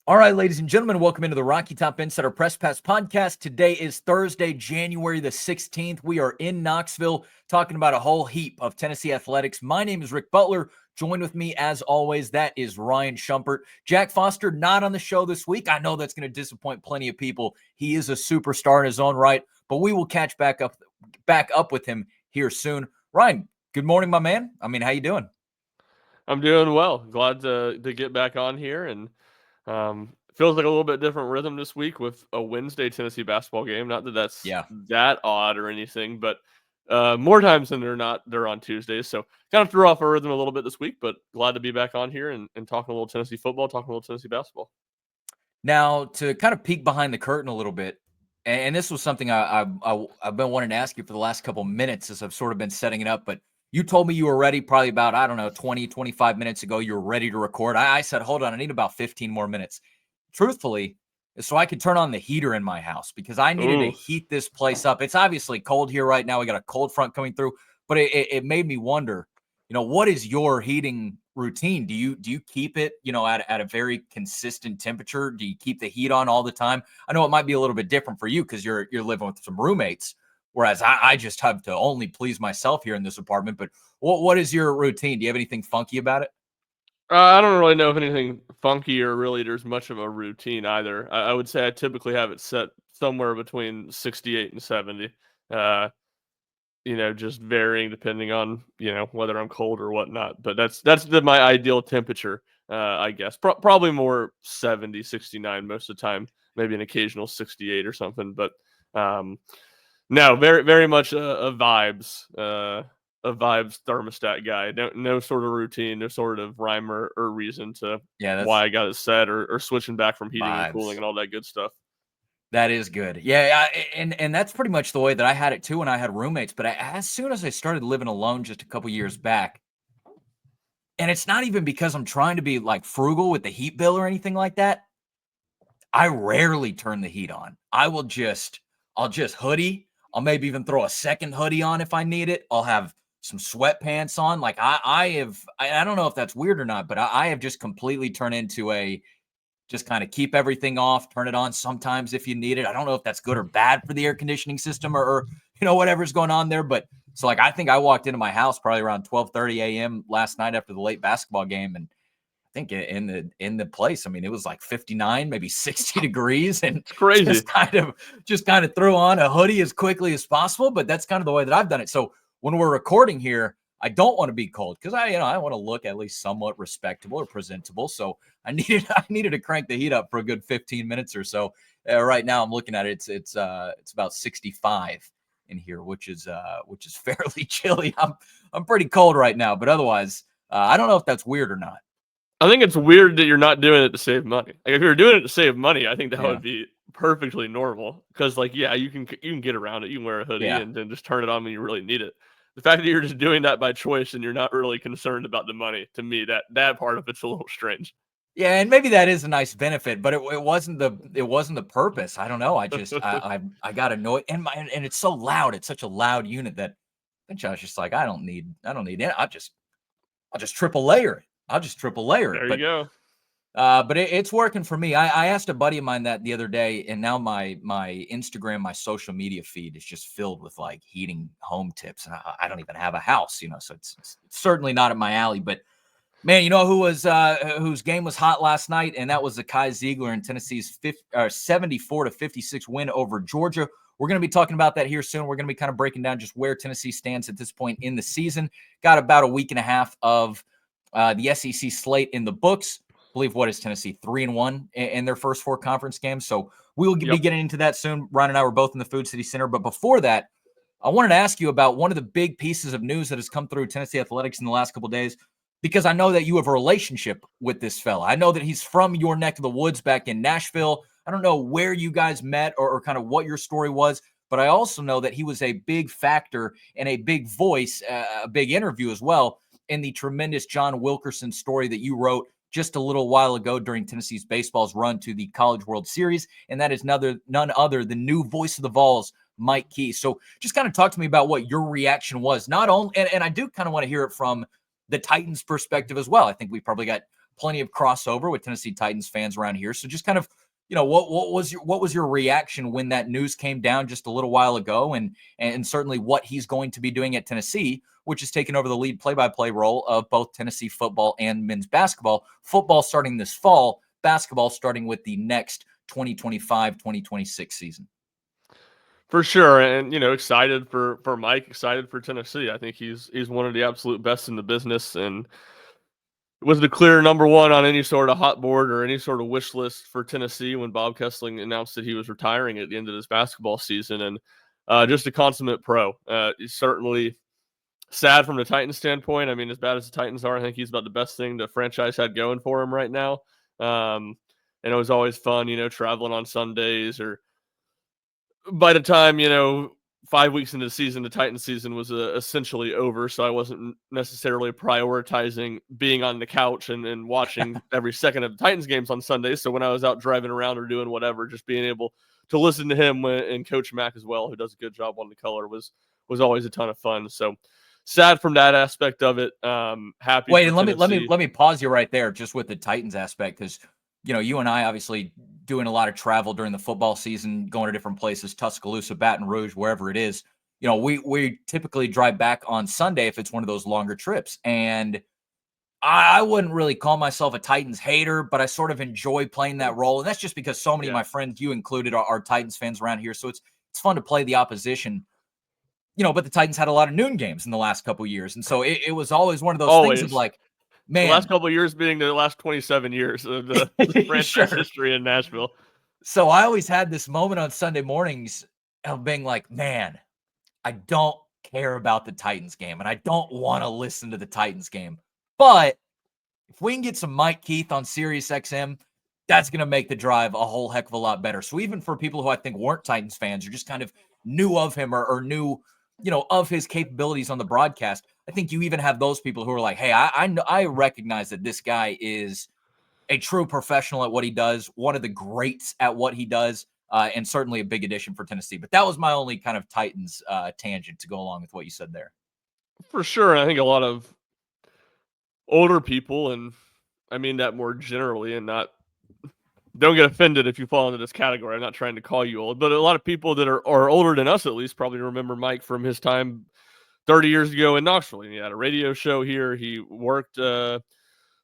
All right, ladies and gentlemen, welcome into the Rocky Top Insider Press Pass podcast. Today is Thursday, January the 16th. We are in Knoxville talking about a whole heap of Tennessee athletics. My name is Rick Butler. Joined with me, as always, that is Ryan Shumpert. Jack Foster not on the show this week. I know that's going to disappoint plenty of people. He is a superstar in his own right, but we will catch back up with him here soon. Ryan, good morning, my man. How you doing? I'm doing well. Glad to get back on here, and feels like a little bit different rhythm this week with a Wednesday Tennessee basketball game. Not that that's Yeah. that odd or anything, but more times than they're on Tuesdays. So kind of threw off our rhythm a little bit this week, but glad to be back on here and talking a little Tennessee football, talking a little Tennessee basketball. Now, to kind of peek behind the curtain a little bit, and this was something I've been wanting to ask you for the last couple minutes as I've sort of been setting it up, but you told me you were ready probably about, 20, 25 minutes ago. You were ready to record. I said, hold on, I need about 15 more minutes. Truthfully, so I could turn on the heater in my house because I needed to heat this place up. It's obviously cold here right now. We got a cold front coming through, but it made me wonder, what is your heating routine? Do you keep it, at a very consistent temperature? Do you keep the heat on all the time? I know it might be a little bit different for you because you're living with some roommates, whereas I just have to only please myself here in this apartment. But what is your routine? Do you have anything funky about it? I don't really know if anything funky or really there's much of a routine either. I would say I typically have it set somewhere between 68 and 70. Uh, just varying depending on, whether I'm cold or whatnot. But that's my ideal temperature, I guess. Probably more 70, 69 most of the time, maybe an occasional 68 or something. But no, very, very much a vibes thermostat guy. No sort of routine, no sort of rhyme or reason to why I got it set or switching back from heating and cooling and all that good stuff. That is good. Yeah, and that's pretty much the way that I had it too when I had roommates. But as soon as I started living alone just a couple years back, and it's not even because I'm trying to be like frugal with the heat bill or anything like that, I rarely turn the heat on. I'll just hoodie. I'll maybe even throw a second hoodie on if I need it. I'll have some sweatpants on. Like I don't know if that's weird or not, but I have just completely turned into a just kind of keep everything off, turn it on sometimes if you need it. I don't know if that's good or bad for the air conditioning system or whatever's going on there. But so like I think I walked into my house probably around 12:30 a.m. last night after the late basketball game, and I think in the place, it was like 59, maybe 60 degrees, and it's crazy. Just kind of threw on a hoodie as quickly as possible. But that's kind of the way that I've done it. So when we're recording here, I don't want to be cold because I want to look at least somewhat respectable or presentable. So I needed to crank the heat up for a good 15 minutes or so. Right now I'm looking at it. It's about 65 in here, which is fairly chilly. I'm pretty cold right now, but otherwise, I don't know if that's weird or not. I think it's weird that you're not doing it to save money. Like if you're doing it to save money, I think that would be perfectly normal. Because you can get around it. You can wear a hoodie and then just turn it on when you really need it. The fact that you're just doing that by choice and you're not really concerned about the money, to me, that part of it's a little strange. Yeah, and maybe that is a nice benefit, but it wasn't the purpose. I don't know. I just I got annoyed, and it's so loud. It's such a loud unit that eventually I was just like, I don't need it. I'll just triple layer it. There you go. But it's working for me. I asked a buddy of mine that the other day, and now my Instagram, my social media feed is just filled with like heating home tips. And I don't even have a house, so it's certainly not in my alley. But man, who was whose game was hot last night, and that was Kai Ziegler in Tennessee's 74-56 win over Georgia. We're going to be talking about that here soon. We're going to be kind of breaking down just where Tennessee stands at this point in the season. Got about a week and a half of the SEC slate in the books. I believe what is Tennessee 3-1 in their first 4 conference games. So we'll be getting into that soon. Ryan and I were both in the Food City Center, but before that, I wanted to ask you about one of the big pieces of news that has come through Tennessee athletics in the last couple of days, because I know that you have a relationship with this fella. I know that he's from your neck of the woods back in Nashville. I don't know where you guys met or kind of what your story was, but I also know that he was a big factor and a big voice, a big interview as well, in the tremendous John Wilkerson story that you wrote just a little while ago during Tennessee's baseball's run to the College World Series, and that is none other than new voice of the Vols, Mike Key. So just kind of talk to me about what your reaction was. Not only, and I do kind of want to hear it from the Titans' perspective as well. I think we probably got plenty of crossover with Tennessee Titans fans around here. So just kind of, what was your reaction when that news came down just a little while ago, and certainly what he's going to be doing at Tennessee, which is taking over the lead play-by-play role of both Tennessee football and men's basketball. Football starting this fall, basketball starting with the next 2025-2026 season. For sure, and excited for Mike, excited for Tennessee. I think he's one of the absolute best in the business, and was the clear number one on any sort of hot board or any sort of wish list for Tennessee when Bob Kessling announced that he was retiring at the end of this basketball season. And just a consummate pro. He's certainly sad from the Titans standpoint. I mean, as bad as the Titans are, I think he's about the best thing the franchise had going for him right now. And it was always fun, traveling on Sundays, or by the time, 5 weeks into the season, the Titans season was essentially over. So I wasn't necessarily prioritizing being on the couch and watching every second of the Titans games on Sundays. So when I was out driving around or doing whatever, just being able to listen to him and Coach Mack as well, who does a good job on the color, was always a ton of fun. So sad from that aspect of it. Happy. Wait, and let me pause you right there, just with the Titans aspect, because you and I obviously doing a lot of travel during the football season, going to different places, Tuscaloosa, Baton Rouge, wherever it is. We typically drive back on Sunday if it's one of those longer trips. And I wouldn't really call myself a Titans hater, but I sort of enjoy playing that role. And that's just because so many of my friends, you included, are Titans fans around here. So it's fun to play the opposition. But the Titans had a lot of noon games in the last couple of years. And so it was always one of those things of like, man, the last couple of years being the last 27 years of the franchise history in Nashville. So I always had this moment on Sunday mornings of being like, man, I don't care about the Titans game, and I don't want to listen to the Titans game. But if we can get some Mike Keith on Sirius XM, that's going to make the drive a whole heck of a lot better. So even for people who I think weren't Titans fans or just kind of knew of him or knew, of his capabilities on the broadcast, I think you even have those people who are like, hey, I recognize that this guy is a true professional at what he does, one of the greats at what he does, and certainly a big addition for Tennessee. But that was my only kind of Titans tangent to go along with what you said there. For sure. I think a lot of older people, and I mean that more generally, and don't get offended if you fall into this category. I'm not trying to call you old, but a lot of people that are older than us, at least, probably remember Mike from his time 30 years ago in Knoxville. He had a radio show here. He worked for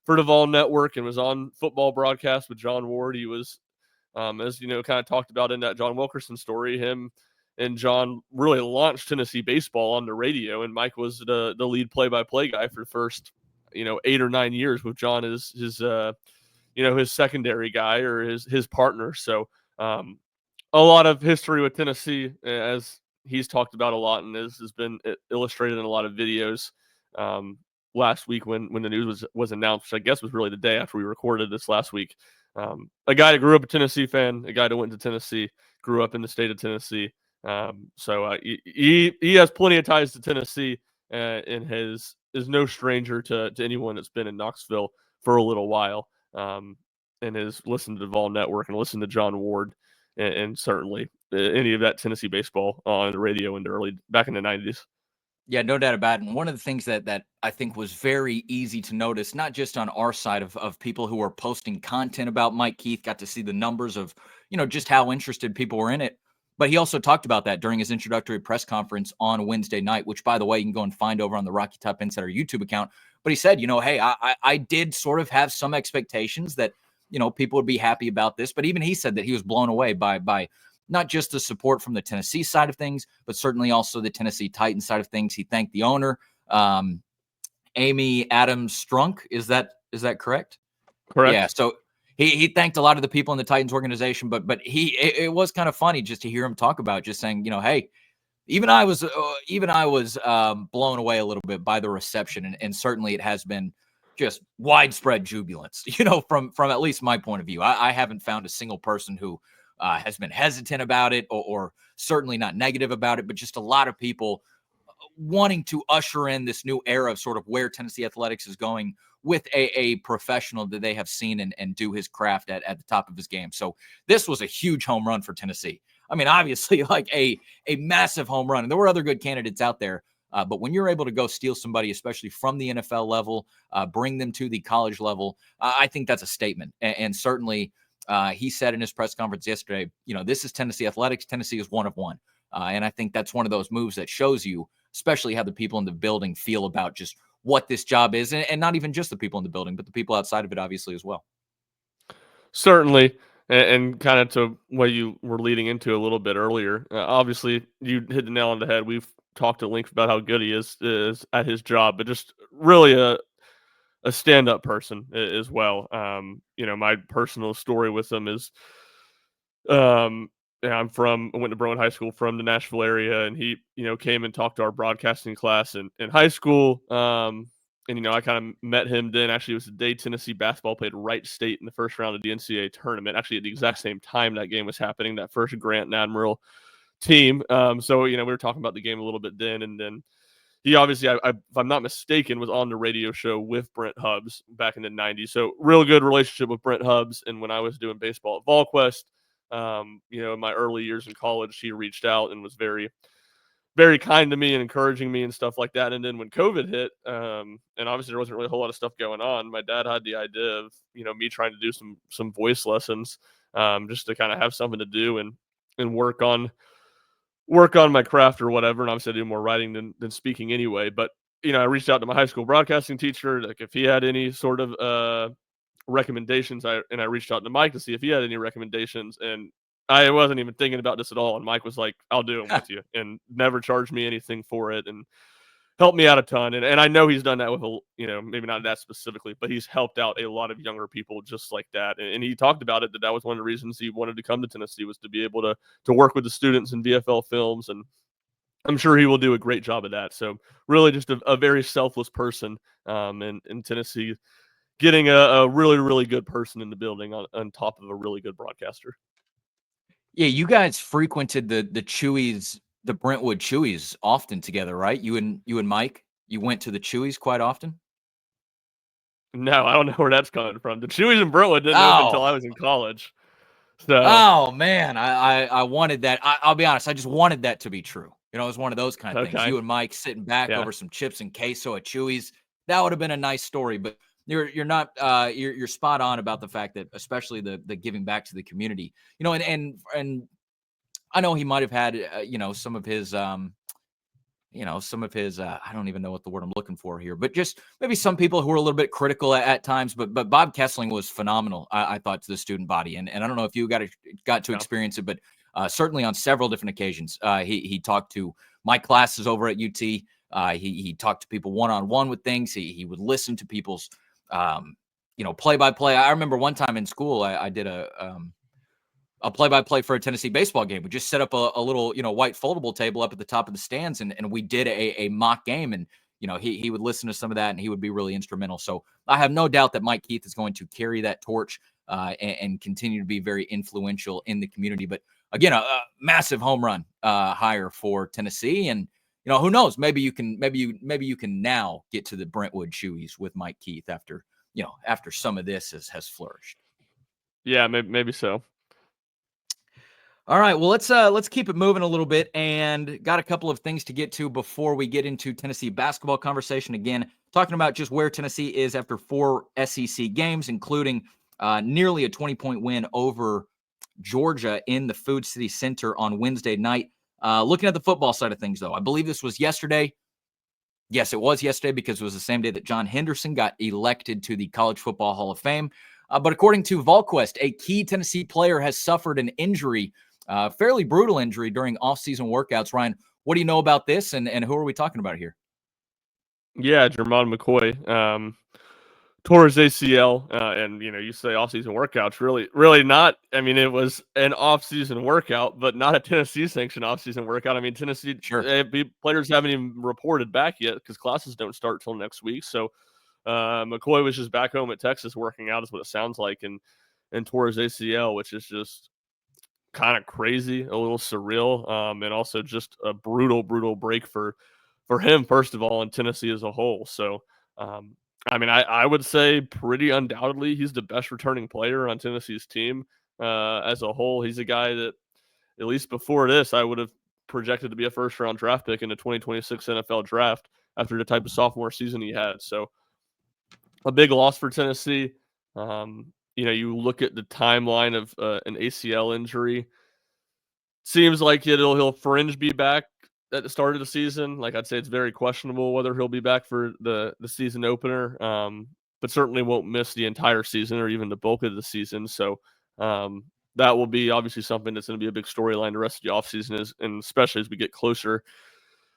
the Vol Network and was on football broadcast with John Ward. He was, as kind of talked about in that John Wilkerson story, him and John really launched Tennessee baseball on the radio, and Mike was the lead play-by-play guy for the first 8 or 9 years, with John as his his secondary guy or his partner. So a lot of history with Tennessee, as he's talked about a lot, and has been illustrated in a lot of videos. Last week when the news was announced, which I guess was really the day after we recorded this last week. A guy that grew up a Tennessee fan, a guy that went to Tennessee, grew up in the state of Tennessee. So he has plenty of ties to Tennessee, and is no stranger to anyone that's been in Knoxville for a little while, and has listened to the Vol Network and listened to John Ward, and certainly any of that Tennessee baseball on the radio back in the 90s. Yeah, no doubt about it. And one of the things that I think was very easy to notice, not just on our side of people who are posting content about Mike Keith, got to see the numbers of, just how interested people were in it. But he also talked about that during his introductory press conference on Wednesday night, which, by the way, you can go and find over on the Rocky Top Insider YouTube account. But he said, hey, I did sort of have some expectations that, people would be happy about this. But even he said that he was blown away by not just the support from the Tennessee side of things, but certainly also the Tennessee Titans side of things. He thanked the owner, Amy Adams Strunk. Is that correct? Correct. Yeah. So he thanked a lot of the people in the Titans organization, but it was kind of funny just to hear him talk about just saying, hey, even I was blown away a little bit by the reception, and certainly it has been just widespread jubilance, from at least my point of view. I haven't found a single person who has been hesitant about it or certainly not negative about it, but just a lot of people wanting to usher in this new era of sort of where Tennessee athletics is going with a professional that they have seen and do his craft at the top of his game. So this was a huge home run for Tennessee. I mean, obviously like a massive home run, and there were other good candidates out there. But when you're able to go steal somebody, especially from the NFL level, bring them to the college level, I think that's a statement. And certainly he said in his press conference yesterday, this is Tennessee athletics. Tennessee is one of one. And I think that's one of those moves that shows you, especially how the people in the building feel about just what this job is. And not even just the people in the building, but the people outside of it, obviously, as well. Certainly. And kind of to what you were leading into a little bit earlier, obviously you hit the nail on the head. We've talked at length about how good he is at his job, but just really a stand-up person as well. My personal story with him is, yeah, I went to Berlin High School from the Nashville area, and he, came and talked to our broadcasting class in high school. And I kind of met him then. Actually, it was the day Tennessee basketball played Wright State in the first round of the NCAA tournament. Actually, at the exact same time that game was happening, that first Grant and Admiral team. So we were talking about the game a little bit then, and then he obviously, if I'm not mistaken, was on the radio show with Brent Hubbs back in the '90s. So real good relationship with Brent Hubbs. And when I was doing baseball at VolQuest, in my early years in college, he reached out and was very, very kind to me and encouraging me and stuff like that. And then when COVID hit, and obviously there wasn't really a whole lot of stuff going on, my dad had the idea of, me trying to do some voice lessons, just to kind of have something to do and work on my craft or whatever. And obviously I do more writing than speaking anyway. But, I reached out to my high school broadcasting teacher, like if he had any sort of recommendations. I reached out to Mike to see if he had any recommendations, and I wasn't even thinking about this at all. And Mike was like, "I'll do them with you," and never charged me anything for it, and helped me out a ton. And I know he's done that with maybe not that specifically, but he's helped out a lot of younger people just like that. And he talked about it, that was one of the reasons he wanted to come to Tennessee, was to be able to work with the students in VFL films, and I'm sure he will do a great job of that. So really just a very selfless person, in Tennessee, getting a really, really good person in the building on top of a really good broadcaster. Yeah, you guys frequented the Chewies, the Brentwood Chewies often together, right? You and Mike, you went to the Chewies quite often? No, I don't know where that's coming from. The Chewies in Brentwood didn't open until I Oh. was in college. So, Oh, man. I wanted that. I'll be honest, I just wanted that to be true. It was one of those kind of things. okay. You and Mike sitting back Yeah. over some chips and queso at Chewies, that would have been a nice story, but you're not you're spot on about the fact that, especially the giving back to the community. And I know he might have had some of his I don't even know what the word I'm looking for here, but just maybe some people who were a little bit critical at times. But Bob Kessling was phenomenal, I thought, to the student body, and I don't know if you got to Yeah. experience it, but certainly on several different occasions, he talked to my classes over at UT. He talked to people one-on-one with things. He would listen to people's play-by-play. I remember one time in school, I did a play-by-play for a Tennessee baseball game. We just set up a little, white foldable table up at the top of the stands, and we did a mock game. And, he would listen to some of that, and he would be really instrumental. So I have no doubt that Mike Keith is going to carry that torch and continue to be very influential in the community. But again, a massive home run hire for Tennessee. And, who knows, maybe you can now get to the Brentwood Chewies with Mike Keith after some of this has flourished. Yeah, maybe so. All right, well, let's keep it moving a little bit, and got a couple of things to get to before we get into Tennessee basketball conversation. Again, talking about just where Tennessee is after 4 SEC games, including nearly a 20-point win over Georgia in the Food City Center on Wednesday night. Looking at the football side of things, though, I believe this was yesterday. Yes, it was yesterday, because it was the same day that John Henderson got elected to the College Football Hall of Fame. But according to VolQuest, a key Tennessee player has suffered an injury, fairly brutal injury, during off-season workouts. Ryan, what do you know about this, and who are we talking about here? Yeah, Jermod McCoy tore his ACL, and you say off-season workouts. Really not. I mean, it was an off-season workout, but not a Tennessee sanctioned off-season workout. I mean, Tennessee players haven't even reported back yet, because classes don't start till next week. So McCoy was just back home at Texas working out, is what it sounds like, and tore his ACL, which is just kind of crazy, a little surreal, and also just a brutal break for him, first of all, and Tennessee as a whole. So, I mean, I would say pretty undoubtedly he's the best returning player on Tennessee's team as a whole. He's a guy that, at least before this, I would have projected to be a first-round draft pick in the 2026 NFL draft after the type of sophomore season he had. So a big loss for Tennessee. You look at the timeline of an ACL injury. Seems like he'll fringe be back at the start of the season. Like I'd say, it's very questionable whether he'll be back for the season opener. But certainly won't miss the entire season or even the bulk of the season. So that will be obviously something that's going to be a big storyline the rest of the offseason, and especially as we get closer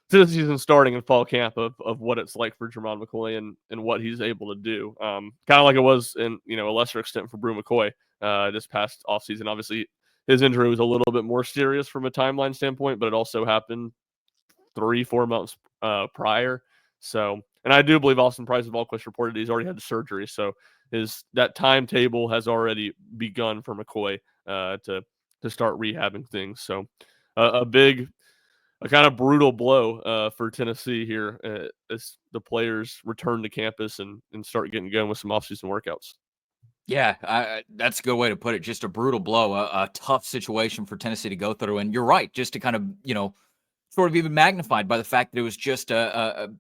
to the season starting in fall camp of what it's like for Jermod McCoy and what he's able to do. Kind of like it was in a lesser extent for Brew McCoy this past offseason. Obviously, his injury was a little bit more serious from a timeline standpoint, but it also happened 3-4 months prior. So, and I do believe Austin Price of Allquist reported he's already had the surgery. So that timetable has already begun for McCoy to start rehabbing things. So a kind of brutal blow for Tennessee here as the players return to campus and start getting going with some offseason workouts. Yeah, that's a good way to put it. Just a brutal blow, a tough situation for Tennessee to go through. And you're right, just to kind of, sort of even magnified by the fact that it was just an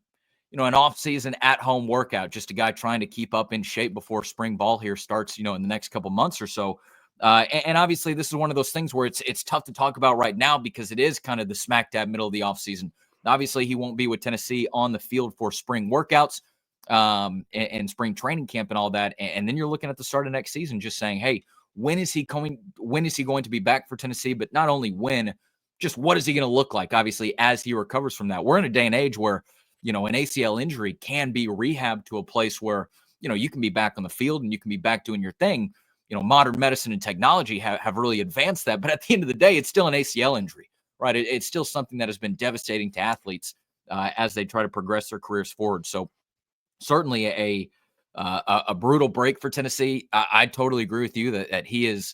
off-season at-home workout, just a guy trying to keep up in shape before spring ball here starts, in the next couple months or so. And obviously, this is one of those things where it's tough to talk about right now because it is kind of the smack dab middle of the offseason. Obviously, he won't be with Tennessee on the field for spring workouts and spring training camp and all that. And then you're looking at the start of next season, just saying, hey, when is he going to be back for Tennessee? But not only when, just what is he going to look like, obviously, as he recovers from that. We're in a day and age where, an ACL injury can be rehabbed to a place where, you can be back on the field and you can be back doing your thing. Modern medicine and technology have really advanced that. But at the end of the day, it's still an ACL injury, right? It's still something that has been devastating to athletes as they try to progress their careers forward. So certainly a brutal break for Tennessee. I totally agree with you that he is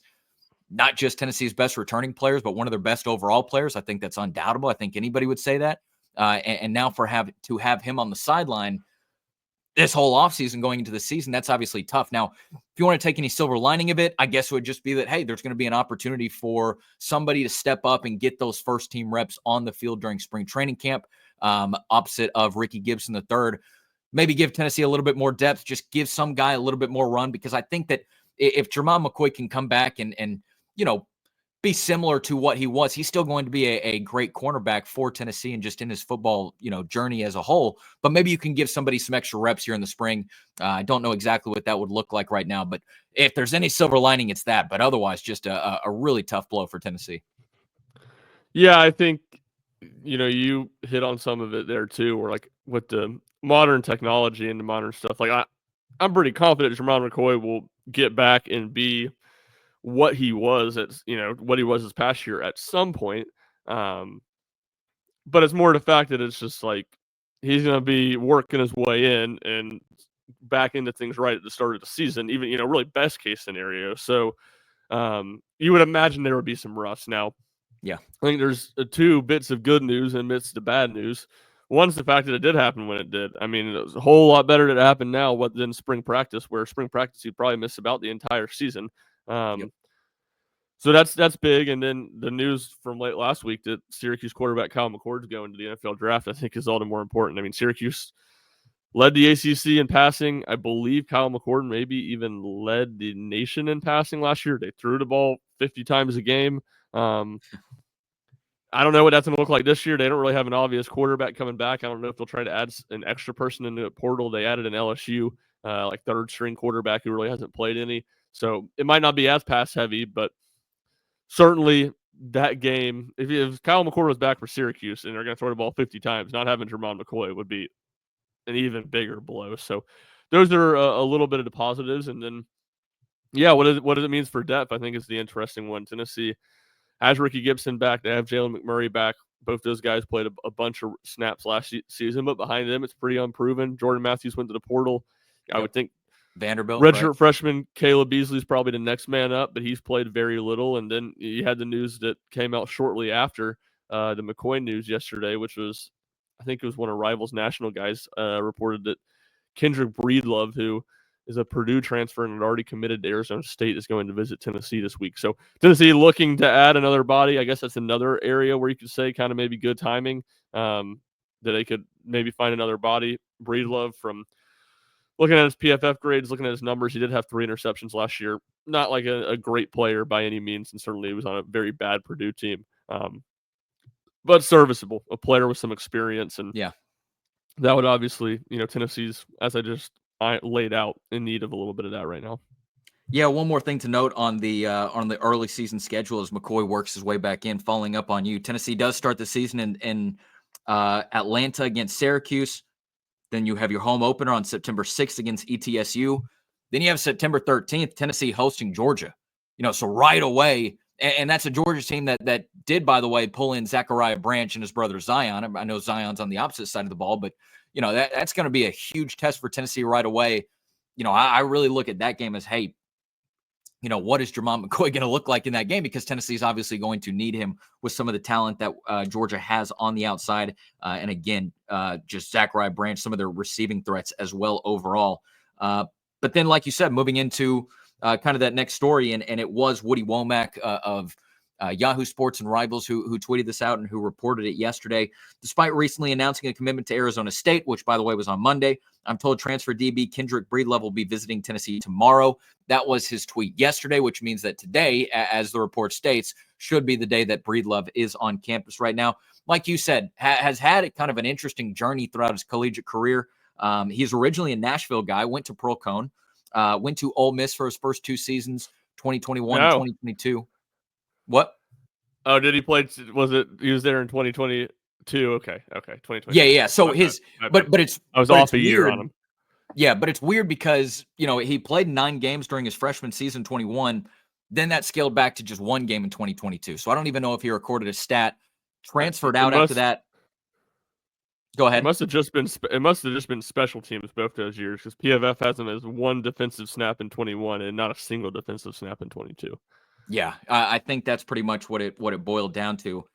not just Tennessee's best returning players, but one of their best overall players. I think that's undoubtable. I think anybody would say that. And now to have him on the sideline this whole offseason going into the season, that's obviously tough. Now, if you want to take any silver lining of it, I guess it would just be that, hey, there's going to be an opportunity for somebody to step up and get those first team reps on the field during spring training camp, opposite of Ricky Gibson III. Maybe give Tennessee a little bit more depth, just give some guy a little bit more run, because I think that if Jermod McCoy can come back and be similar to what he was, he's still going to be a great cornerback for Tennessee and just in his football, journey as a whole. But maybe you can give somebody some extra reps here in the spring. I don't know exactly what that would look like right now, but if there's any silver lining, it's that. But otherwise, just a really tough blow for Tennessee. Yeah, I think, you hit on some of it there too, where like with the modern technology and the modern stuff, like I'm pretty confident Jermod McCoy will get back and be what he was this past year at some point. But it's more the fact that it's just like he's going to be working his way in and back into things right at the start of the season, even, really best case scenario. So you would imagine there would be some rust. Now, yeah, I think there's two bits of good news amidst the bad news. One's the fact that it did happen when it did. I mean, it was a whole lot better that it happened now than spring practice, where spring practice you'd probably miss about the entire season. Yep. So that's big. And then the news from late last week that Syracuse quarterback Kyle McCord's going to the NFL draft, I think, is all the more important. I mean, Syracuse led the ACC in passing. I believe Kyle McCord maybe even led the nation in passing last year. They threw the ball 50 times a game. I don't know what that's going to look like this year. They don't really have an obvious quarterback coming back. I don't know if they'll try to add an extra person into the portal. They added an LSU, like third string quarterback who really hasn't played any. So it might not be as pass heavy, but certainly that game, if Kyle McCord was back for Syracuse and they're going to throw the ball 50 times, not having Jermod McCoy would be an even bigger blow. So those are a little bit of the positives. And then, yeah, what it means for depth, I think, is the interesting one. Tennessee has Ricky Gibson back. They have Jalen McMurray back. Both those guys played a bunch of snaps last season, but behind them, it's pretty unproven. Jordan Matthews went to the portal. I would think Vanderbilt, redshirt freshman Caleb Beasley's probably the next man up, but he's played very little. And then you had the news that came out shortly after the McCoy news yesterday, which was, I think it was one of Rivals National guys reported that Kendrick Breedlove, who is a Purdue transfer and had already committed to Arizona State, is going to visit Tennessee this week. So Tennessee looking to add another body. I guess that's another area where you could say kind of maybe good timing, that they could maybe find another body. Breedlove, from looking at his PFF grades, looking at his numbers, he did have 3 interceptions last year. Not like a great player by any means, and certainly he was on a very bad Purdue team. But serviceable, a player with some experience, and Yeah. that would obviously, Tennessee's, as I laid out, in need of a little bit of that right now. Yeah, one more thing to note on the early season schedule as McCoy works his way back in, following up on you. Tennessee does start the season in Atlanta against Syracuse. Then you have your home opener on September 6th against ETSU. Then you have September 13th, Tennessee hosting Georgia. So right away, and that's a Georgia team that did, by the way, pull in Zachariah Branch and his brother Zion. I know Zion's on the opposite side of the ball, but that's going to be a huge test for Tennessee right away. I really look at that game as, hey, what is Jermod McCoy going to look like in that game? Because Tennessee is obviously going to need him with some of the talent that Georgia has on the outside. And again, just Zachariah Branch, some of their receiving threats as well overall. But then, like you said, moving into kind of that next story, and it was Woody Womack of Yahoo Sports and Rivals who tweeted this out and who reported it yesterday. Despite recently announcing a commitment to Arizona State, which, by the way, was on Monday, I'm told transfer DB Kendrick Breedlove will be visiting Tennessee tomorrow. That was his tweet yesterday, which means that today, as the report states, should be the day that Breedlove is on campus right now. Like you said, has had kind of an interesting journey throughout his collegiate career. He's originally a Nashville guy, went to Pearl Cone, went to Ole Miss for his first 2 seasons, 2021 and 2022. What? Oh, did he play? He was there in 2022. Okay. 2020. Yeah. So but it's, I was but off it's a year weird on him. Yeah, but it's weird because, he played 9 games during his freshman season, 21. Then that scaled back to just 1 game in 2022. So I don't even know if he recorded a stat, transferred out after that. Go ahead. It must have just been special teams both those years, because PFF has him as 1 defensive snap in 21 and not a single defensive snap in 22. Yeah, I think that's pretty much what it boiled down to.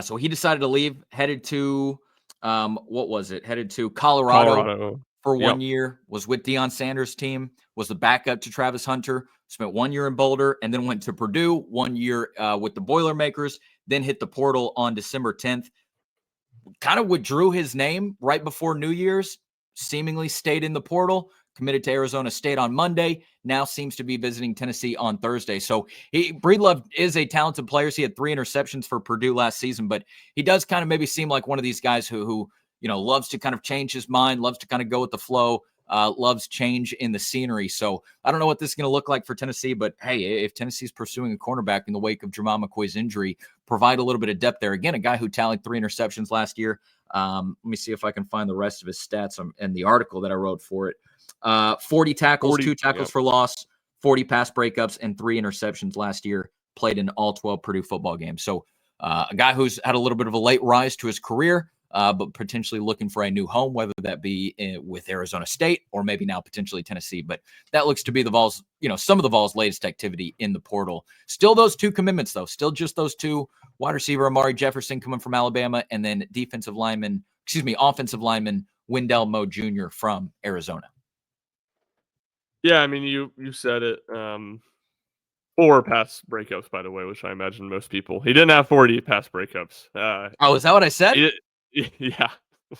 So he decided to leave, headed to what was it? Headed to Colorado. For 1 year, was with Deion Sanders' team, was the backup to Travis Hunter, spent 1 year in Boulder, and then went to Purdue, 1 year with the Boilermakers, then hit the portal on December 10th. Kind of withdrew his name right before New Year's, seemingly stayed in the portal, committed to Arizona State on Monday, now seems to be visiting Tennessee on Thursday. So Breedlove is a talented player. He had 3 interceptions for Purdue last season, but he does kind of maybe seem like one of these guys who loves to kind of change his mind, loves to kind of go with the flow, loves change in the scenery. So I don't know what this is going to look like for Tennessee, but hey, if Tennessee's pursuing a cornerback in the wake of Jermod McCoy's injury, provide a little bit of depth there. Again, a guy who tallied 3 interceptions last year. Let me see if I can find the rest of his stats and the article that I wrote for it. 40 tackles, 2 tackles for loss, 40 pass breakups, and 3 interceptions last year, played in all 12 Purdue football games. So a guy who's had a little bit of a late rise to his career, but potentially looking for a new home, whether that be with Arizona State or maybe now potentially Tennessee. But that looks to be the Vols, some of the Vols' latest activity in the portal. Still those 2 commitments, though. Still just those 2. Wide receiver Amari Jefferson coming from Alabama, and then offensive lineman Wendell Moe Jr. from Arizona. Yeah, I mean, you said it. 4 pass breakups, by the way, which I imagine most people. He didn't have 40 pass breakups. Is that what I said? Yeah.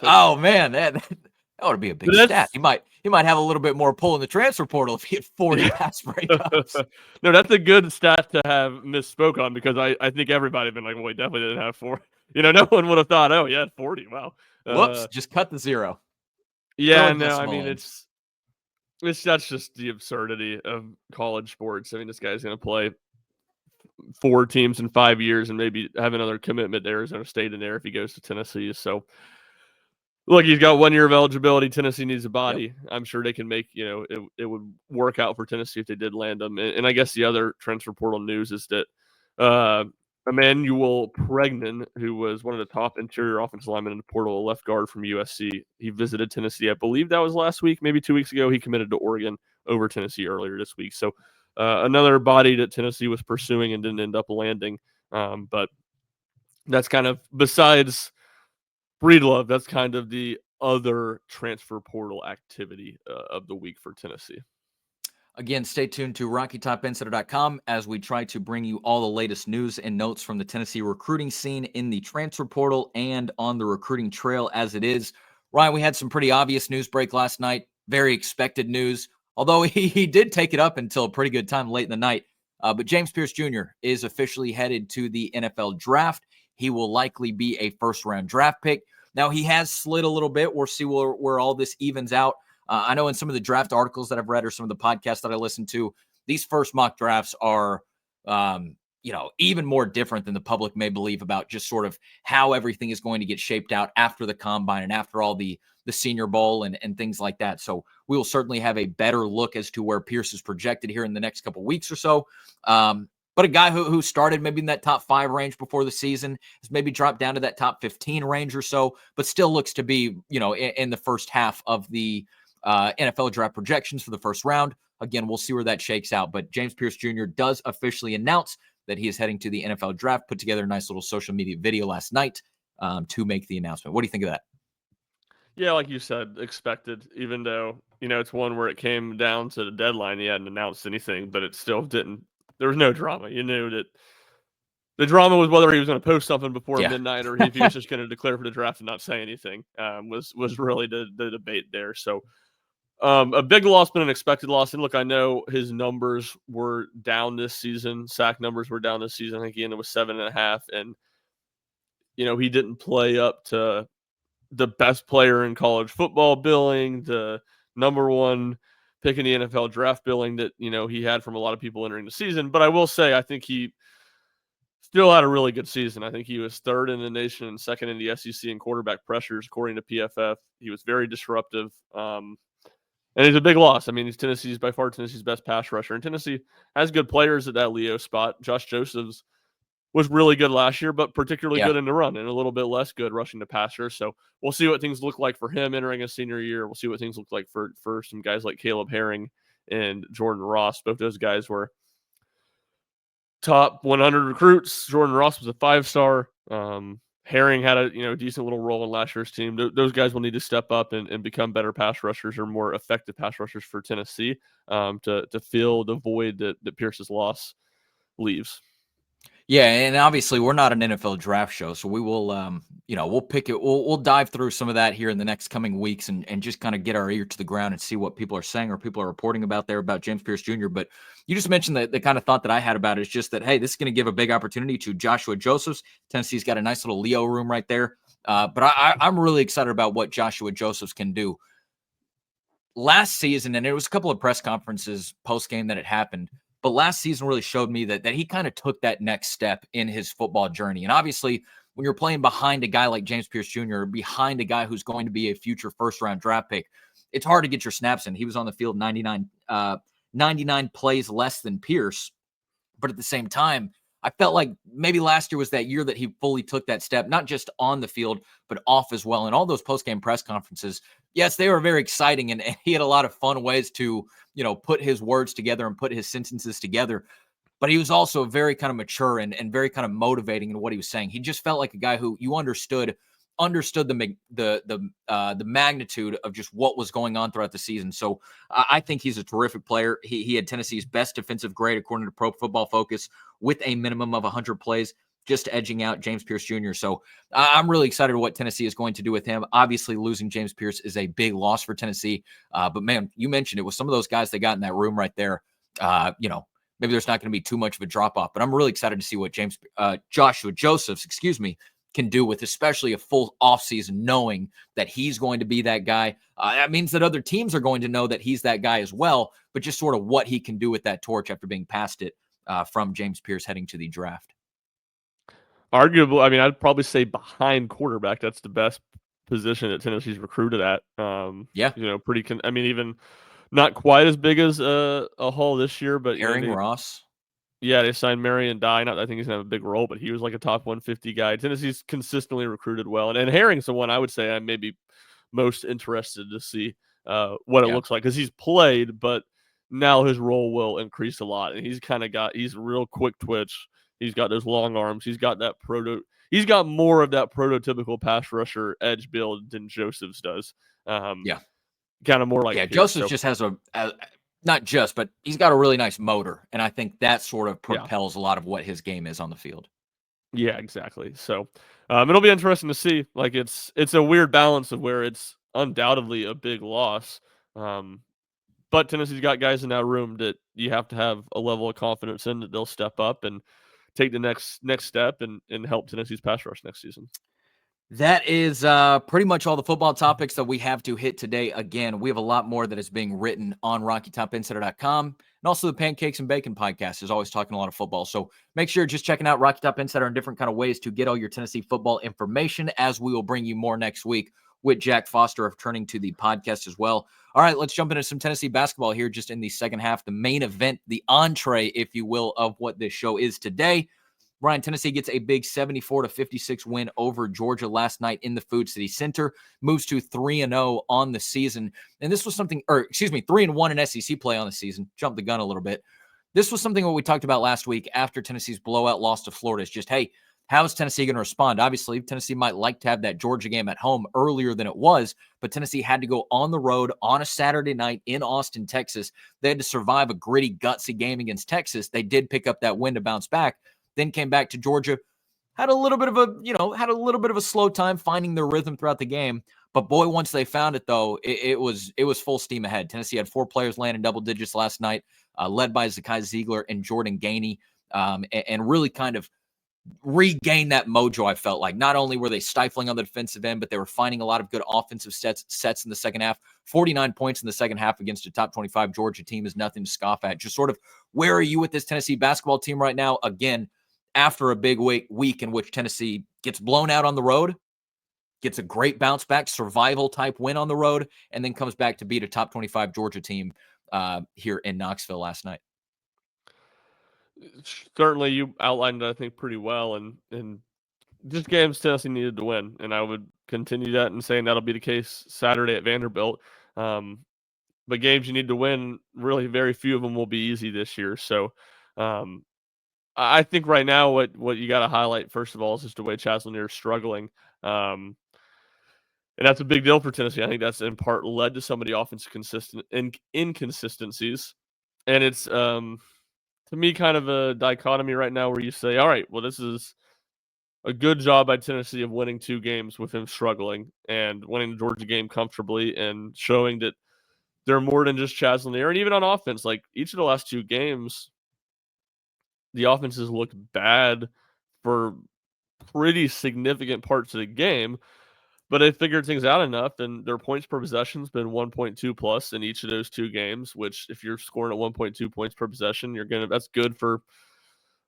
Oh man, that would be a big stat. He might have a little bit more pull in the transfer portal if he had 40 pass breakups. No, that's a good stat to have misspoke on, because I think everybody had been like, well, he definitely didn't have 4. No one would have thought, oh, he had 40. Wow. Whoops, just cut the 0. Yeah, no, I mean, that's just the absurdity of college sports. I mean, this guy's going to play 4 teams in 5 years and maybe have another commitment to Arizona State in there if he goes to Tennessee. So, look, he's got 1 year of eligibility. Tennessee needs a body. Yep. I'm sure they can make, it would work out for Tennessee if they did land him. And I guess the other transfer portal news is that Emmanuel Pregnan, who was one of the top interior offensive linemen in the portal, a left guard from USC, he visited Tennessee. I believe that was last week, maybe 2 weeks ago. He committed to Oregon over Tennessee earlier this week. So another body that Tennessee was pursuing and didn't end up landing. But that's kind of, besides Breedlove, that's kind of the other transfer portal activity of the week for Tennessee. Again, stay tuned to RockyTopInsider.com as we try to bring you all the latest news and notes from the Tennessee recruiting scene in the transfer portal and on the recruiting trail as it is. Ryan, we had some pretty obvious news break last night, very expected news, although he did take it up until a pretty good time late in the night. But James Pearce Jr. is officially headed to the NFL draft. He will likely be a first-round draft pick. Now, he has slid a little bit. We'll see where all this evens out. I know in some of the draft articles that I've read or some of the podcasts that I listen to, these first mock drafts are, even more different than the public may believe about just sort of how everything is going to get shaped out after the combine and after all the Senior Bowl and things like that. So we will certainly have a better look as to where Pearce is projected here in the next couple of weeks or so. But a guy who started maybe in that top 5 range before the season has maybe dropped down to that top 15 range or so, but still looks to be, in the first half of the NFL draft projections for the first round. Again, we'll see where that shakes out. But James Pearce Jr. does officially announce that he is heading to the NFL draft, put together a nice little social media video last night to make the announcement. What do you think of that? Yeah, like you said, expected, even though, it's one where it came down to the deadline. He hadn't announced anything, but it still didn't. There was no drama. You knew that the drama was whether he was going to post something before midnight or if he was just going to declare for the draft and not say anything, was really the debate there. So a big loss, but an expected loss. And look, I know his numbers were down this season. Sack numbers were down this season. I think he ended with 7.5. And, he didn't play up to the best player in college football billing, the number one pick in the NFL draft billing that, he had from a lot of people entering the season. But I will say, I think he still had a really good season. I think he was 3rd in the nation and 2nd in the SEC in quarterback pressures, according to PFF. He was very disruptive. And he's a big loss. I mean, he's by far Tennessee's best pass rusher. And Tennessee has good players at that Leo spot. Josh Josephs was really good last year, but particularly good in the run and a little bit less good rushing the passer. So we'll see what things look like for him entering his senior year. We'll see what things look like for some guys like Caleb Herring and Jordan Ross. Both those guys were top 100 recruits. Jordan Ross was a 5-star. Herring had a decent little role in last year's team. Those guys will need to step up and become better pass rushers or more effective pass rushers for Tennessee to fill the void that Pearce's loss leaves. Yeah, and obviously we're not an NFL draft show, so we will, we'll pick it. We'll dive through some of that here in the next coming weeks and just kind of get our ear to the ground and see what people are saying or people are reporting about James Pearce Jr. But you just mentioned the kind of thought that I had about it is just that, hey, this is going to give a big opportunity to Joshua Josephs. Tennessee's got a nice little Leo room right there. But I'm really excited about what Joshua Josephs can do. Last season, and it was a couple of press conferences post-game that it happened, but last season really showed me that he kind of took that next step in his football journey. And obviously, when you're playing behind a guy like James Pearce Jr., behind a guy who's going to be a future first-round draft pick, it's hard to get your snaps in. He was on the field 99 plays less than Pearce. But at the same time, I felt like maybe last year was that year that he fully took that step, not just on the field, but off as well. And all those post-game press conferences, yes, they were very exciting. And he had a lot of fun ways to, put his words together and put his sentences together. But he was also very kind of mature and very kind of motivating in what he was saying. He just felt like a guy who you understood the magnitude of just what was going on throughout the season. So I think he's a terrific player. He had Tennessee's best defensive grade according to Pro Football Focus with a minimum of 100 plays, just edging out James Pearce Jr. So I'm really excited what Tennessee is going to do with him. Obviously, losing James Pearce is a big loss for Tennessee. But man, you mentioned it with some of those guys they got in that room right there. Maybe there's not going to be too much of a drop off, but I'm really excited to see what Joshua Josephs, can do with especially a full offseason, knowing that he's going to be that guy. That means that other teams are going to know that he's that guy as well, but just sort of what he can do with that torch after being passed it from James Pearce heading to the draft. Arguably, I mean, I'd probably say behind quarterback, that's the best position that Tennessee's recruited at. Even not quite as big as a haul this year, but Herring, Ross. Yeah, they signed Marion Dye. I think he's going to have a big role, but he was like a top 150 guy. Tennessee's consistently recruited well. And Herring's the one I would say I'm maybe most interested to see what it looks like, because he's played, but now his role will increase a lot. And he's a real quick twitch. He's got those long arms. He's got more of that prototypical pass rusher edge build than Josephs does. Kind of more like Pearce, Josephs just has Not just, but he's got a really nice motor, and I think that sort of Yeah. propels a lot of what his game is on the field. Yeah, exactly. So it'll be interesting to see. Like it's a weird balance of where it's undoubtedly a big loss. Um, but Tennessee's got guys in that room that you have to have a level of confidence in that they'll step up and take the next step and help Tennessee's pass rush next season. That is pretty much all the football topics that we have to hit today. Again, we have a lot more that is being written on RockyTopInsider.com. And also the Pancakes and Bacon podcast is always talking a lot of football. So make sure you're just checking out Rocky Top Insider and different kind of ways to get all your Tennessee football information, as we will bring you more next week with Jack Foster returning to the podcast as well. All right, let's jump into some Tennessee basketball here just in the second half, the main event, the entree, if you will, of what this show is today. Ryan, Tennessee gets a big 74-56 win over Georgia last night in the Food City Center, moves to 3-0 on the season. And this was something, 3-1 in SEC play on the season. Jumped the gun a little bit. This was something what we talked about last week after Tennessee's blowout loss to Florida. Is just, hey, how is Tennessee going to respond? Obviously, Tennessee might like to have that Georgia game at home earlier than it was, but Tennessee had to go on the road on a Saturday night in Austin, Texas. They had to survive a gritty, gutsy game against Texas. They did pick up that win to bounce back. Then came back to Georgia, had a little bit of a slow time finding their rhythm throughout the game. But boy, once they found it, though, it was full steam ahead. Tennessee had 4 players land in double digits last night, led by Zakai Ziegler and Jordan Gainey, and really kind of regained that mojo. I felt like not only were they stifling on the defensive end, but they were finding a lot of good offensive sets in the second half. 49 points in the second half against a top 25 Georgia team is nothing to scoff at. Just sort of, where are you with this Tennessee basketball team right now? Again, after a big week in which Tennessee gets blown out on the road, gets a great bounce back survival type win on the road, and then comes back to beat a top 25 Georgia team here in Knoxville last night. Certainly, you outlined it, I think, pretty well, and just games Tennessee needed to win, and I would continue that and saying that'll be the case Saturday at Vanderbilt. But games you need to win, really, very few of them will be easy this year. So, I think right now what you got to highlight first of all is just the way Chazanier is struggling, and that's a big deal for Tennessee. I think that's in part led to some of the offensive inconsistencies, and it's to me kind of a dichotomy right now where you say, all right, well, this is a good job by Tennessee of winning 2 games with him struggling and winning the Georgia game comfortably and showing that they're more than just Chaz Lanier. And even on offense, like each of the last 2 games, the offenses looked bad for pretty significant parts of the game, but they figured things out enough, and their points per possession has been 1.2 plus in each of those 2 games, which if you're scoring at 1.2 points per possession, that's good for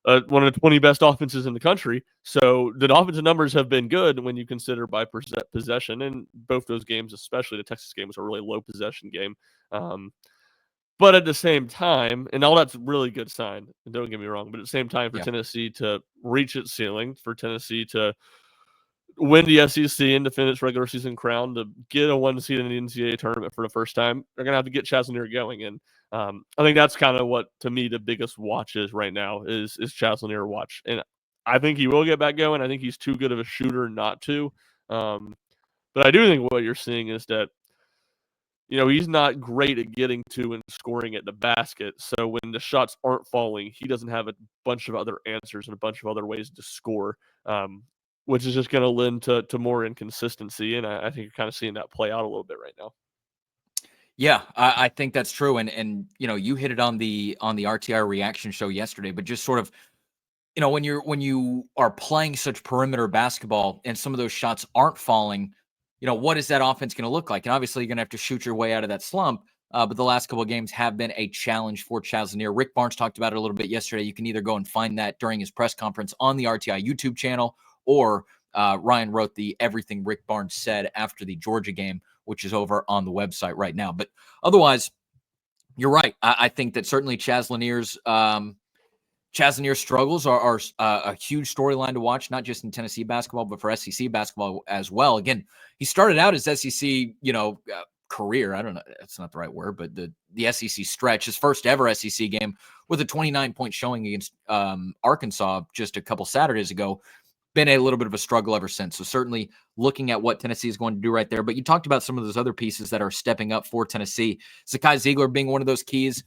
one of the 20 best offenses in the country. So the offensive numbers have been good when you consider by possession, and both those games, especially the Texas game, was a really low possession game. But at the same time, and all that's really good sign, and don't get me wrong, but at the same time, for Tennessee to reach its ceiling, for Tennessee to win the SEC and defend its regular season crown, to get a 1 seed in the NCAA tournament for the first time, they're going to have to get Chazanier going. And I think that's kind of what, to me, the biggest watch is right now is Chazanier watch. And I think he will get back going. I think he's too good of a shooter not to. But I do think what you're seeing is that, he's not great at getting to and scoring at the basket. So when the shots aren't falling, he doesn't have a bunch of other answers and a bunch of other ways to score, which is just going to lend to more inconsistency. And I think you're kind of seeing that play out a little bit right now. Yeah, I think that's true. And you hit it on the RTI reaction show yesterday, but just sort of, when you are playing such perimeter basketball and some of those shots aren't falling, what is that offense going to look like? And obviously you're going to have to shoot your way out of that slump. But the last couple of games have been a challenge for Chazanier. Rick Barnes talked about it a little bit yesterday. You can either go and find that during his press conference on the RTI YouTube channel, or Ryan wrote the Everything Rick Barnes Said after the Georgia game, which is over on the website right now. But otherwise, you're right. I think that certainly Chazanier's struggles are a huge storyline to watch, not just in Tennessee basketball, but for SEC basketball as well. Again, he started out his SEC, career. I don't know. That's not the right word, but the SEC stretch, his first ever SEC game with a 29-point showing against Arkansas just a couple Saturdays ago. Been a little bit of a struggle ever since. So certainly looking at what Tennessee is going to do right there. But you talked about some of those other pieces that are stepping up for Tennessee. Zakai Ziegler being one of those keys.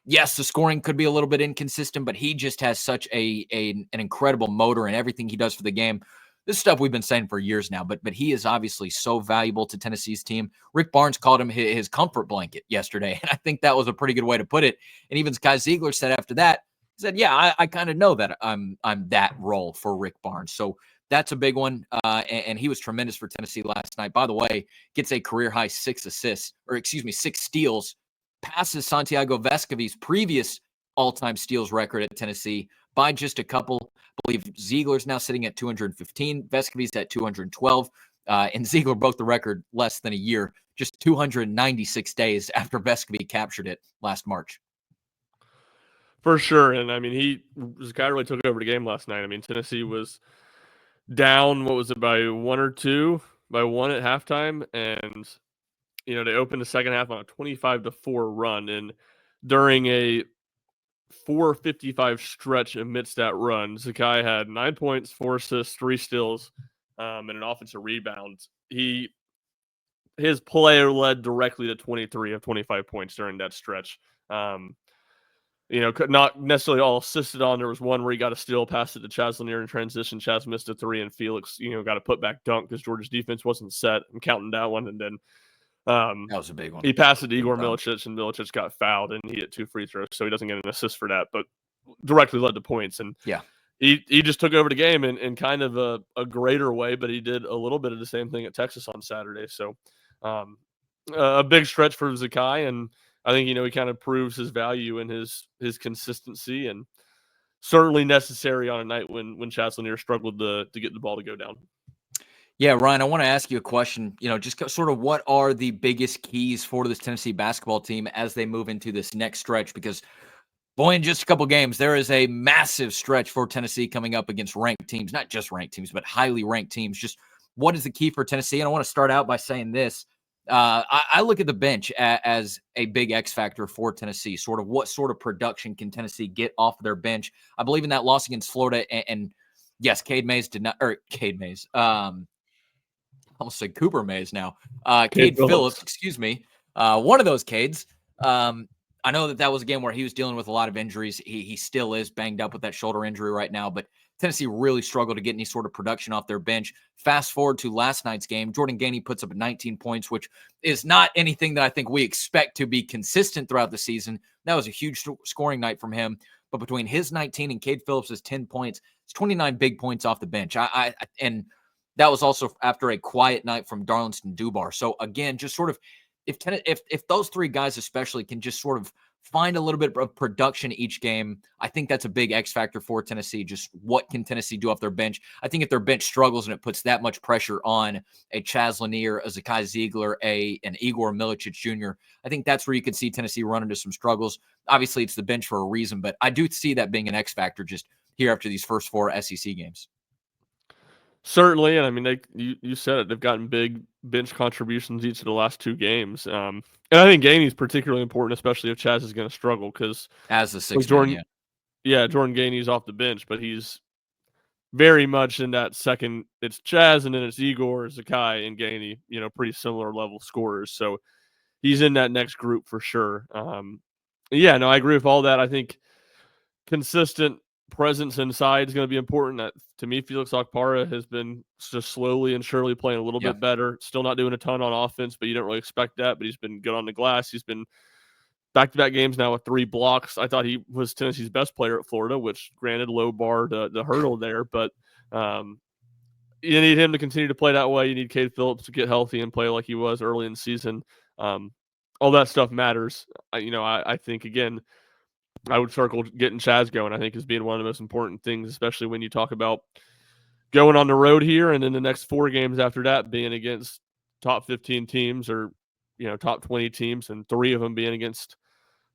yes, the scoring could be a little bit inconsistent, but he just has such an incredible motor and everything he does for the game. This stuff we've been saying for years now, but he is obviously so valuable to Tennessee's team. Rick Barnes called him his comfort blanket yesterday, and I think that was a pretty good way to put it. And even Kai Ziegler said after that, he said, "Yeah, I kind of know that I'm that role for Rick Barnes." So that's a big one, and he was tremendous for Tennessee last night. By the way, gets a career high 6 assists, or excuse me, 6 steals, passes Santiago Vescovi's previous all-time steals record at Tennessee by just a couple. I believe Ziegler's now sitting at 215. Vescovi's at 212. And Ziegler broke the record less than a year, just 296 days after Vescovi captured it last March. For sure. And I mean, this guy really took over the game last night. I mean, Tennessee was down, what was it, by 1 or 2, by 1 at halftime. And, they opened the second half on a 25-4 run. And during a 4:55 stretch amidst that run, Zakai had 9 points, 4 assists, 3 steals, and an offensive rebound. His play led directly to 23 of 25 points during that stretch. Not necessarily all assisted on. There was one where he got a steal, passed it to Chaz Lanier in transition. Chaz missed a 3, and Felix, got a putback dunk because Georgia's defense wasn't set. I'm counting that one, and then that was a big one. He passed it to Igor Milicic, and Milicic got fouled, and he hit 2 free throws, so he doesn't get an assist for that, but directly led to points. And yeah, he just took over the game in kind of a greater way, but he did a little bit of the same thing at Texas on Saturday. So a big stretch for Zakai, and I think, he kind of proves his value and his consistency, and certainly necessary on a night when Chaz Lanier struggled to get the ball to go down. Yeah, Ryan, I want to ask you a question. Just sort of what are the biggest keys for this Tennessee basketball team as they move into this next stretch? Because, boy, in just a couple games, there is a massive stretch for Tennessee coming up against ranked teams, not just ranked teams, but highly ranked teams. Just what is the key for Tennessee? And I want to start out by saying this. I look at the bench as a big X factor for Tennessee. Sort of what sort of production can Tennessee get off of their bench? I believe in that loss against Florida. And yes, Cade Mays did not – or Cade Mays – almost said Cooper Mays now. Cade Phillips, excuse me. One of those Cades. I know that was a game where he was dealing with a lot of injuries. He still is banged up with that shoulder injury right now, but Tennessee really struggled to get any sort of production off their bench. Fast forward to last night's game, Jordan Gainey puts up 19 points, which is not anything that I think we expect to be consistent throughout the season. That was a huge scoring night from him. But between his 19 and Cade Phillips' 10 points, it's 29 big points off the bench. And that was also after a quiet night from Darlington Dubar. So again, just sort of if those 3 guys especially can just sort of find a little bit of production each game, I think that's a big X factor for Tennessee. Just what can Tennessee do off their bench? I think if their bench struggles and it puts that much pressure on a Chaz Lanier, a Zakai Ziegler, an Igor Milicic Jr., I think that's where you could see Tennessee run into some struggles. Obviously, it's the bench for a reason, but I do see that being an X factor just here after these first 4 SEC games. Certainly, and I mean, you said it. They've gotten big bench contributions each of the last 2 games, and I think Gainey is particularly important, especially if Chaz is going to struggle because as the 6th Jordan, man, Jordan Gainey's off the bench, but he's very much in that second. It's Chaz, and then it's Igor, Zakai, and Gainey. Pretty similar level scorers, so he's in that next group for sure. I agree with all that. I think consistent presence inside is going to be important. To me, Felix Okpara has been just slowly and surely playing a little bit better. Still not doing a ton on offense, but you don't really expect that. But he's been good on the glass. He's been back-to-back games now with 3 blocks. I thought he was Tennessee's best player at Florida, which granted low bar the hurdle there. But you need him to continue to play that way. You need Cade Phillips to get healthy and play like he was early in the season. All that stuff matters. I think, again, I would circle getting Chaz going, I think, as being one of the most important things, especially when you talk about going on the road here and then the next 4 games after that being against top 15 teams or, top 20 teams, and 3 of them being against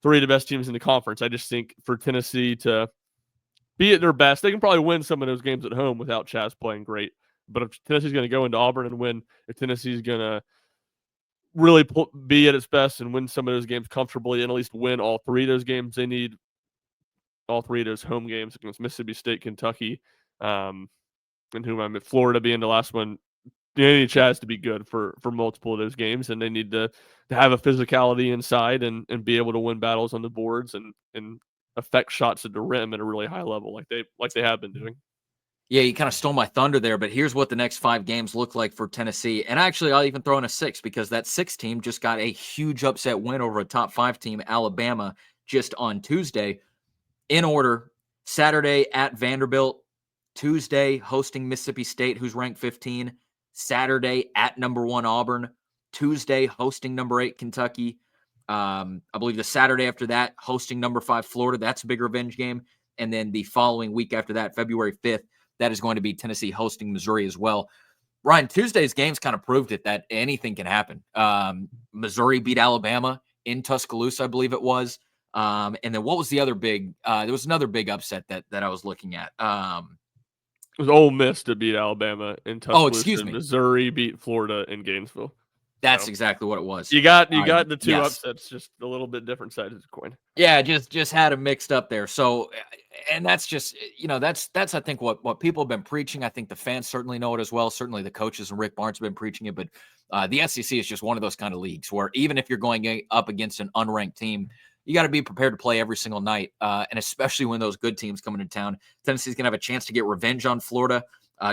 3 of the best teams in the conference. I just think for Tennessee to be at their best, they can probably win some of those games at home without Chaz playing great. But if Tennessee's going to go into Auburn and win, if Tennessee's going to really be at its best and win some of those games comfortably and at least win all 3 of those games, they need all 3 of those home games against Mississippi State, Kentucky, and Florida being the last one. They need Chaz to be good for multiple of those games, and they need to have a physicality inside and be able to win battles on the boards and affect shots at the rim at a really high level like they have been doing. Yeah, you kind of stole my thunder there, but here's what the next 5 games look like for Tennessee. And actually, I'll even throw in a 6 because that 6 team just got a huge upset win over a top 5 team, Alabama, just on Tuesday. In order, Saturday at Vanderbilt, Tuesday hosting Mississippi State, who's ranked 15, Saturday at number 1 Auburn, Tuesday hosting number 8 Kentucky. I believe the Saturday after that, hosting number 5 Florida. That's a big revenge game. And then the following week after that, February 5th, that is going to be Tennessee hosting Missouri as well. Ryan, Tuesday's games kind of proved it that anything can happen. Missouri beat Alabama in Tuscaloosa, I believe it was. And then what was the other big? There was another big upset that I was looking at. It was Ole Miss to beat Alabama in Tuscaloosa. Oh, excuse me. Missouri beat Florida in Gainesville. That's so, exactly what it was. You got the two upsets, just a little bit different sides of the coin. Yeah, just had them mixed up there. So, and that's just, that's I think what people have been preaching. I think the fans certainly know it as well. Certainly the coaches and Rick Barnes have been preaching it. But the SEC is just one of those kind of leagues where even if you're going up against an unranked team, you got to be prepared to play every single night. And especially when those good teams come into town. Tennessee's going to have a chance to get revenge on Florida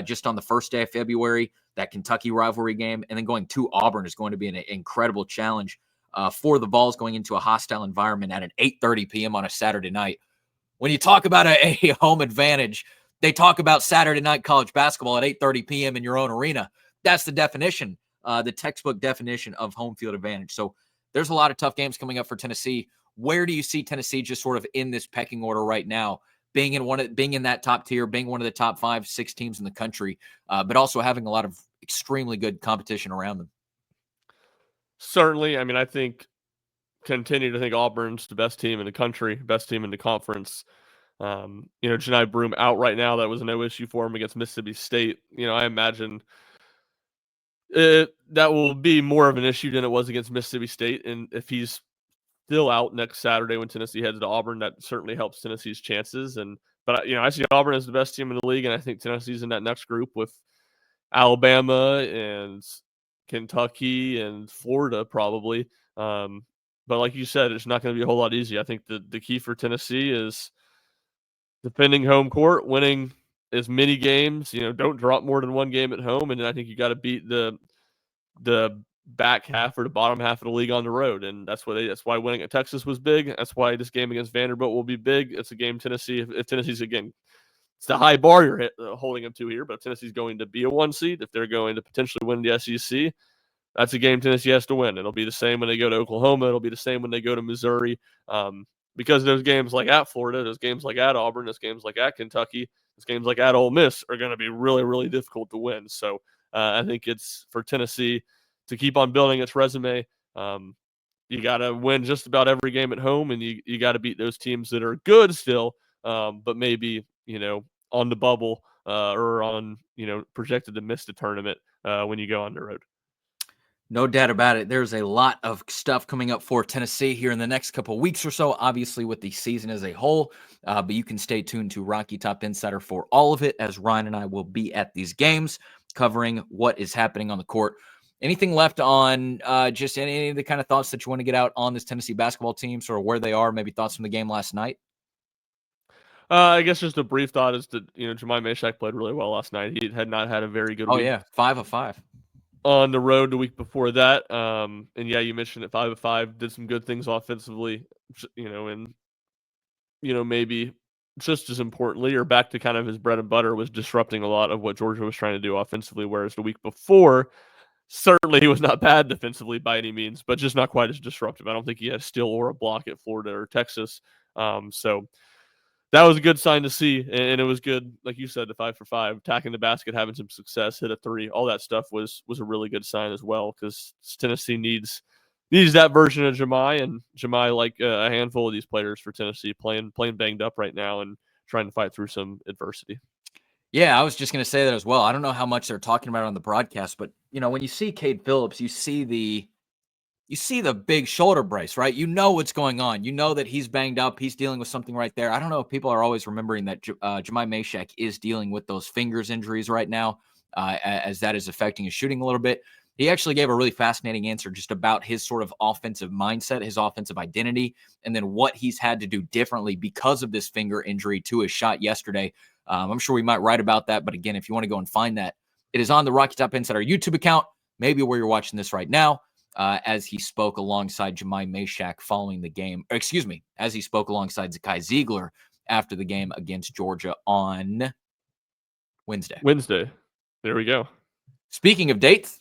just on the first day of February, that Kentucky rivalry game. And then going to Auburn is going to be an incredible challenge for the Vols going into a hostile environment at an 8:30 p.m. on a Saturday night. When you talk about a home advantage, they talk about Saturday night college basketball at 8:30 p.m. in your own arena. That's the definition, the textbook definition of home field advantage. So there's a lot of tough games coming up for Tennessee. Where do you see Tennessee just sort of in this pecking order right now, being in that top tier, being one of the top 5-6 teams in the country, but also having a lot of extremely good competition around them? Certainly. I mean, I continue to think Auburn's the best team in the country, best team in the conference. Jani Broome out right now. That was no issue for him against Mississippi State. I imagine that will be more of an issue than it was against Mississippi State. And if he's still out next Saturday when Tennessee heads to Auburn, that certainly helps Tennessee's chances. But I see Auburn as the best team in the league, and I think Tennessee's in that next group with Alabama and Kentucky and Florida probably. But like you said, it's not going to be a whole lot easy. I think the key for Tennessee is defending home court, winning as many games. Don't drop more than one game at home, and then I think you got to beat the back half or the bottom half of the league on the road, and that's why winning at Texas was big. That's why this game against Vanderbilt will be big. It's a game Tennessee. If Tennessee's again, it's the high bar you're holding them to here, but if Tennessee's going to be a 1 seed, if they're going to potentially win the SEC, that's a game Tennessee has to win. It'll be the same when they go to Oklahoma. It'll be the same when they go to Missouri. Because those games like at Florida, those games like at Auburn, those games like at Kentucky, those games like at Ole Miss are going to be really, really difficult to win. So I think it's for Tennessee to keep on building its resume. You got to win just about every game at home, and you got to beat those teams that are good still, but maybe, on the bubble or on, projected to miss the tournament when you go on the road. No doubt about it. There's a lot of stuff coming up for Tennessee here in the next couple of weeks or so, obviously with the season as a whole. But you can stay tuned to Rocky Top Insider for all of it, as Ryan and I will be at these games covering what is happening on the court. Anything left on just any of the kind of thoughts that you want to get out on this Tennessee basketball team, sort of where they are, maybe thoughts from the game last night? I guess just a brief thought is that, Jermod McCoy played really well last night. He had not had a very good week. Oh, yeah, 5 of 5. On the road the week before that. And yeah, you mentioned it, 5 of 5, did some good things offensively, and, maybe just as importantly, or back to kind of his bread and butter, was disrupting a lot of what Georgia was trying to do offensively, whereas the week before, certainly he was not bad defensively by any means, but just not quite as disruptive. I don't think he had a steal or a block at Florida or Texas. So that was a good sign to see, and it was good, like you said, the 5 for 5, attacking the basket, having some success, hit a 3, all that stuff was a really good sign as well, because Tennessee needs that version of Jemai, and Jemai, like a handful of these players for Tennessee, playing banged up right now and trying to fight through some adversity. Yeah, I was just going to say that as well. I don't know how much they're talking about it on the broadcast, but when you see Cade Phillips, you see the big shoulder brace, right? You know what's going on. You know that he's banged up. He's dealing with something right there. I don't know if people are always remembering that Jermod McCoy is dealing with those fingers injuries right now. as that is affecting his shooting a little bit. He actually gave a really fascinating answer just about his sort of offensive mindset, his offensive identity, and then what he's had to do differently because of this finger injury to his shot yesterday. I'm sure we might write about that. But again, if you want to go and find that, it is on the Rocky Top Insider YouTube account, maybe where you're watching this right now, as he spoke alongside Jemai Meshack following the game. As he spoke alongside Zakai Ziegler after the game against Georgia on Wednesday. There we go. Speaking of dates,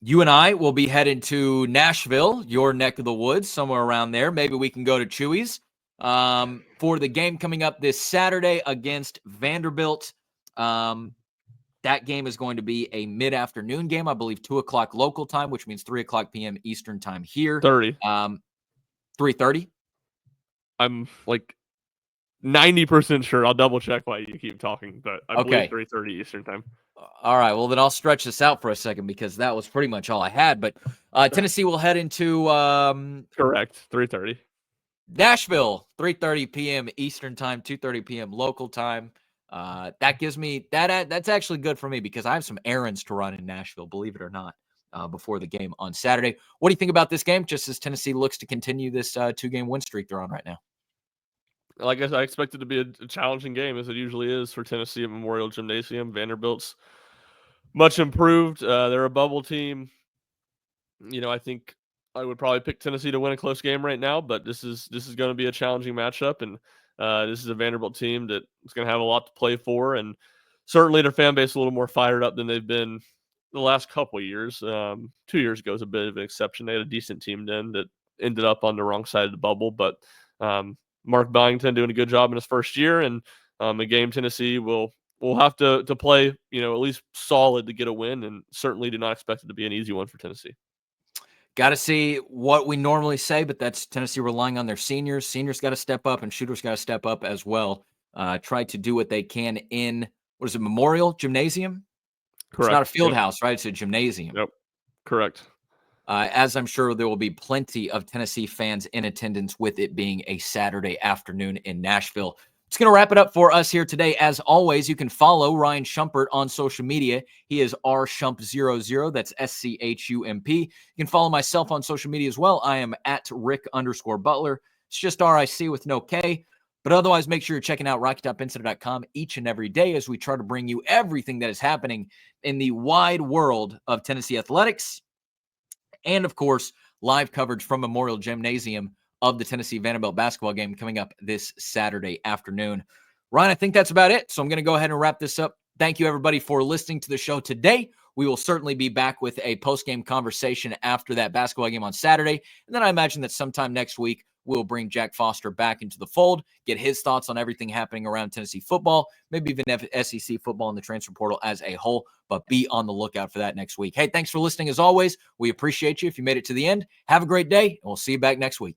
you and I will be headed to Nashville, your neck of the woods, somewhere around there. Maybe we can go to Chewy's for the game coming up this Saturday against Vanderbilt. That game is going to be a mid-afternoon game, I believe 2 o'clock local time, which means 3 o'clock p.m. Eastern time here. 3:30? I'm like 90% sure. I'll double check while you keep talking, but I believe 3:30 Eastern time. All right. Well, then I'll stretch this out for a second because that was pretty much all I had. But Tennessee will head into correct 3:30 Nashville, 3:30 p.m. Eastern time, 2:30 p.m. local time. That gives me that's actually good for me because I have some errands to run in Nashville, believe it or not, before the game on Saturday. What do you think about this game? Just as Tennessee looks to continue this 2-game win streak they're on right now. Like I said, I expect it to be a challenging game, as it usually is for Tennessee at Memorial Gymnasium. Vanderbilt's much improved. They're a bubble team. I think I would probably pick Tennessee to win a close game right now, but this is going to be a challenging matchup, and this is a Vanderbilt team that is going to have a lot to play for, and certainly their fan base is a little more fired up than they've been the last couple of years. 2 years ago was a bit of an exception. They had a decent team then that ended up on the wrong side of the bubble, but Mark Byington doing a good job in his first year, and a game Tennessee will have to play, at least solid to get a win, and certainly do not expect it to be an easy one for Tennessee. Got to see what we normally say, but that's Tennessee relying on their seniors. Seniors got to step up, and shooters got to step up as well. Try to do what they can in, Memorial Gymnasium? Correct. It's not a field house, right? It's a gymnasium. Yep. Correct. As I'm sure there will be plenty of Tennessee fans in attendance with it being a Saturday afternoon in Nashville. It's going to wrap it up for us here today. As always, you can follow Ryan Shumpert on social media. He is rshump00. That's SCHUMP. You can follow myself on social media as well. I am at Rick_Butler. It's just RIC with no K. But otherwise, make sure you're checking out RockyTopInsider.com each and every day as we try to bring you everything that is happening in the wide world of Tennessee athletics. And, of course, live coverage from Memorial Gymnasium of the Tennessee Vanderbilt basketball game coming up this Saturday afternoon. Ryan, I think that's about it. So I'm going to go ahead and wrap this up. Thank you, everybody, for listening to the show today. We will certainly be back with a post-game conversation after that basketball game on Saturday. And then I imagine that sometime next week, we'll bring Jack Foster back into the fold, get his thoughts on everything happening around Tennessee football, maybe even SEC football and the transfer portal as a whole, but be on the lookout for that next week. Hey, thanks for listening as always. We appreciate you. If you made it to the end, have a great day, and we'll see you back next week.